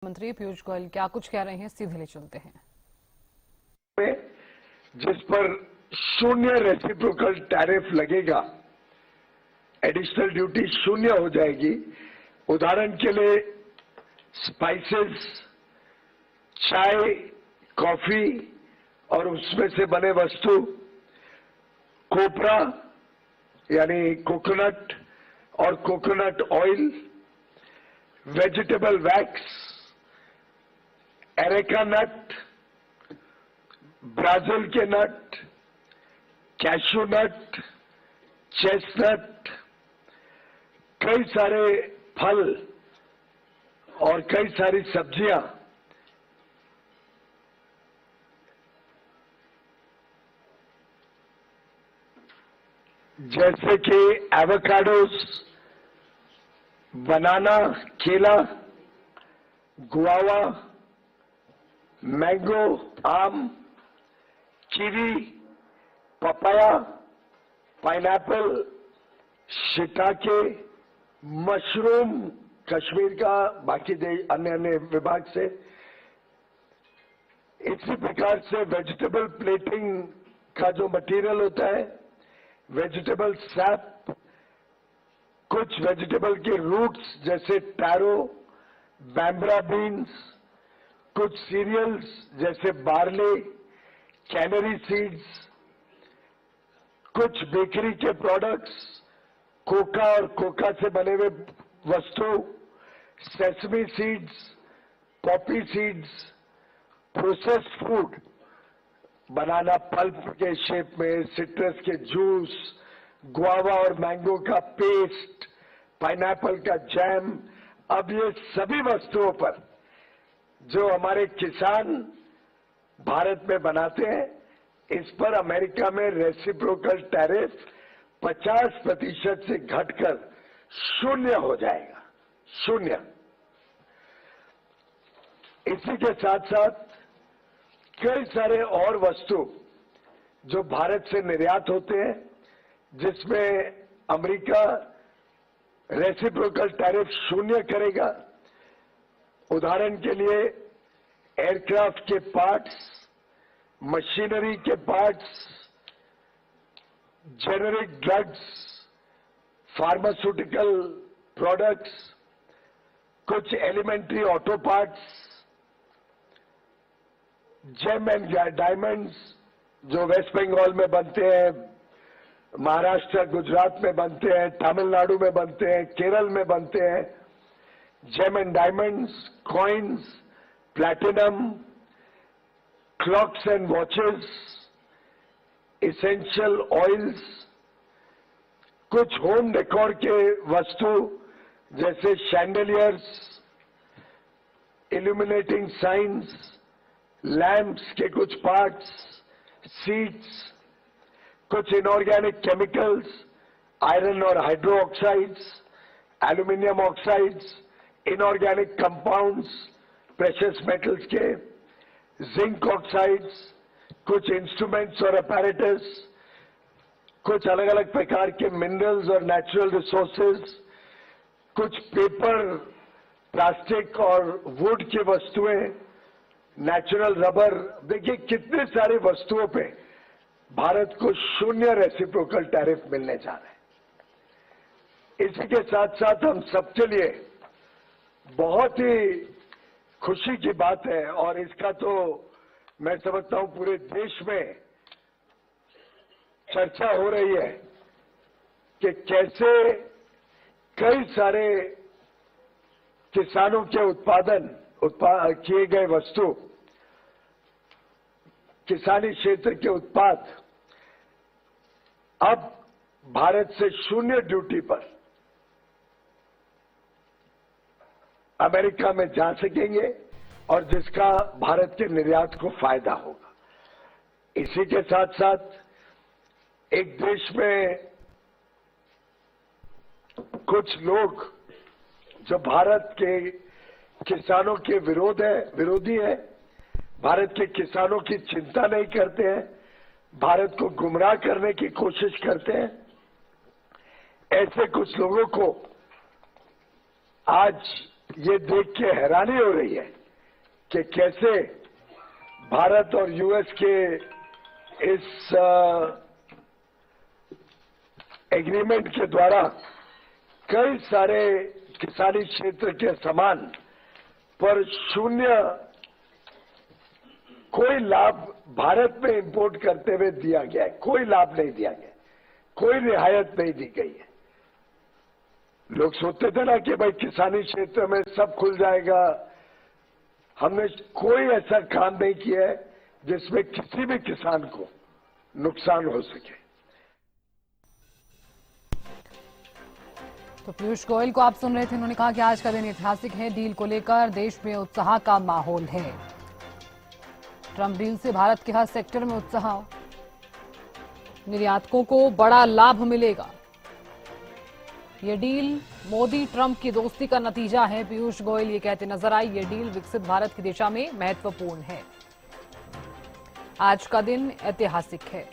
मंत्री पीयूष गोयल क्या कुछ कह रहे हैं, सीधे ले चलते हैं। जिस पर शून्य रेसिप्रोकल टैरिफ लगेगा, एडिशनल ड्यूटी शून्य हो जाएगी। उदाहरण के लिए स्पाइसेस, चाय, कॉफी और उसमें से बने वस्तु, कोपरा यानी कोकोनट और coconut oil, vegetable wax, areca nut, Brazil के नट, कैशू नट, चेस्टनट, कई सारे फल और कई सारी सब्जियां, जैसे कि एवोकाडोस, बनाना, केला, गुआवा, मैंगो, आम, kiwi, papaya, pineapple, shiitake, mushroom Kashmir का, बाकी अन्य विभाग से। इसी प्रकार से वेजिटेबल प्लेटिंग का जो मटेरियल होता है, वेजिटेबल सैप, कुछ वेजिटेबल के रूट्स जैसे टैरो, बैम्ब्रा बीन्स, कुछ सीरियल्स जैसे बार्ले, कैनरी सीड्स, कुछ बेकरी के प्रोडक्ट्स, कोका और कोका से बने हुए वस्तु, sesame seeds, poppy seeds, processed food, banana pulp के शेप में, सिट्रस के जूस, गुआवा और मैंगो का पेस्ट, पाइनएप्पल का जैम। अब ये सभी वस्तुओं पर जो हमारे किसान भारत में बनाते हैं, इस पर अमेरिका में रेसिप्रोकल टैरिफ 50% से घटकर शून्य हो जाएगा, शून्य। इसी के साथ साथ कई सारे और वस्तु जो भारत से निर्यात होते हैं, जिसमें अमेरिका रेसिप्रोकल टैरिफ शून्य करेगा। उदाहरण के लिए एयरक्राफ्ट के पार्ट्स, मशीनरी के parts, generic drugs, pharmaceutical products, कुछ elementary auto parts, gem and diamonds जो वेस्ट बंगाल में बनते हैं, महाराष्ट्र, गुजरात में बनते हैं, तमिलनाडु में बनते हैं, केरल में बनते हैं, gem and diamonds, coins, platinum, clocks and watches, essential oils, कुछ होम डेकोर के वस्तु जैसे शैंडलियर्स, इल्यूमिनेटिंग साइंस, लैंप्स के कुछ पार्ट्स, सीट्स, कुछ इनऑर्गेनिक केमिकल्स, आयरन और hydroxides, aluminium oxides, inorganic compounds, precious metals के, जिंक ऑक्साइड्स, कुछ इंस्ट्रूमेंट्स और अपैरेटस, कुछ अलग अलग प्रकार के मिनरल्स और नेचुरल रिसोर्सेज, कुछ पेपर, प्लास्टिक और वुड की वस्तुएं, नेचुरल रबर। देखिए कितने सारी वस्तुओं पे भारत को शून्य रेसिप्रोकल टैरिफ मिलने जा रहा है। इसी के साथ साथ हम सबके लिए बहुत ही खुशी की बात है, और इसका तो मैं समझता हूं पूरे देश में चर्चा हो रही है कि कैसे कई सारे किसानों के किए गए वस्तु, किसानी क्षेत्र के उत्पाद अब भारत से शून्य ड्यूटी पर अमेरिका में जा सकेंगे, और जिसका भारत के निर्यात को फायदा होगा। इसी के साथ साथ एक देश में कुछ लोग जो भारत के किसानों के विरोधी है, भारत के किसानों की चिंता नहीं करते हैं, भारत को गुमराह करने की कोशिश करते हैं, ऐसे कुछ लोगों को आज ये देख के हैरानी हो रही है कि कैसे भारत और यूएस के इस एग्रीमेंट के द्वारा कई सारे किसानी क्षेत्र के सामान पर शून्य कोई लाभ भारत में इंपोर्ट करते हुए दिया गया है। कोई लाभ नहीं दिया गया, कोई रियायत नहीं दी गई है। लोग सोचते थे ना कि भाई किसानी क्षेत्र में सब खुल जाएगा। हमने कोई ऐसा काम नहीं किया है जिसमें किसी भी किसान को नुकसान हो सके। तो पीयूष गोयल को आप सुन रहे थे, उन्होंने कहा कि आज का दिन ऐतिहासिक है। डील को लेकर देश में उत्साह का माहौल है। ट्रंप डील से भारत के हर सेक्टर में उत्साह, निर्यातकों को बड़ा लाभ मिलेगा। ये डील मोदी ट्रंप की दोस्ती का नतीजा है। पीयूष गोयल ये कहते नजर आए, ये डील विकसित भारत की दिशा में महत्वपूर्ण है। आज का दिन ऐतिहासिक है।